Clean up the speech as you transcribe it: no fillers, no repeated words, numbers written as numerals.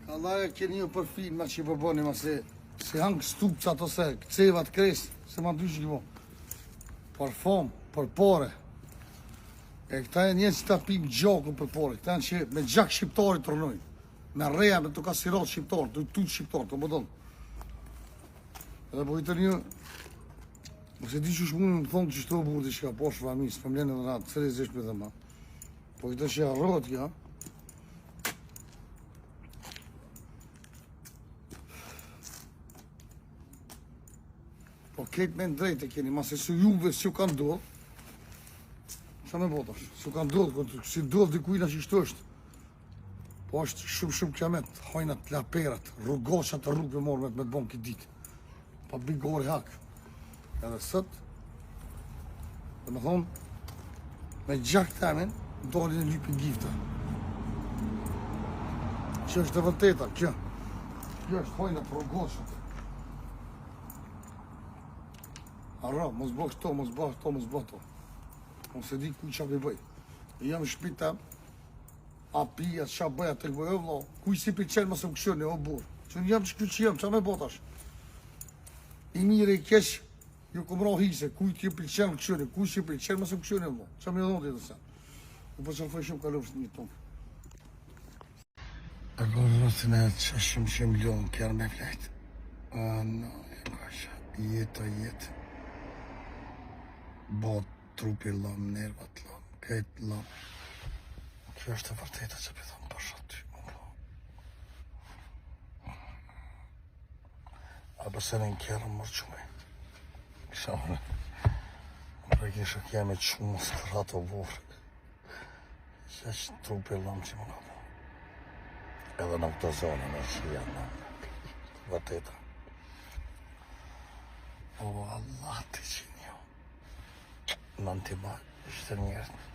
Allah keni ju për filma që i përboni ma se hangë stupca ato se këcevat kres, se ma dyshë një mo. Për fom, për pore. E këta e njën që ta pim gjakën për pore, këta janë që me gjak shqiptari të rënojnë. Me reja, me të kasirat shqiptarë, të tutë shqiptarë, të më donë. Edhe po i të një, nëse di që shmunë më thonë që shto burdi që ka poshë famis, familjen edhe natë, cëre zesh me dhe ma. Po i të që arrot kja, po ketë me në drejtë e keni, ma se su juve si ju kanë dollë, qa me botash, si ju kanë dollë, si dollë dikujna që ishtë është, po është shumë kiamet, hajnat, laperat, rrugashat të rrugë për morë me të bonë këtë ditë, pa bigori hakë, edhe sët, dhe me thonë, me gjak të amin, dolin e lypin gifta. Që është e vërteta, kjo është hajnat, rrugashat. Arra, mos bëh këto, mos bëh këto, mos bëh këto. Unë se di kuj qa për bëj. E jam shpitem, a pija, qa bëja të këbëj, o vlo, kuj si për qenë mësë më këshënë, o burë. Që në jam që kjo që jam, qa me botash. I mire i kesh, ju kom ra hise, kuj t'ju për qenë më këshënë, kuj si për qenë mësë më këshënë, o vlo. Qa me dhonë të jetë sen. U për që më fëj shumë kalofës një tonë. E kërë rësën e që shumë milionë kjerë me flejtë. Jetë. Bot, trupi lëm, nervat lëm, këtë lëm. Kjo është e vërteta që për thëmë përshë aty. A përse në në kjerë më mërë qume. Kisha më në kishë kjeme qumë së të ratë o vorë. Që është trupi lëm që më në po. Edhe në këtë zonë në që janë në vërteta. O Allah të që një. Në në të ma, ishte njerët.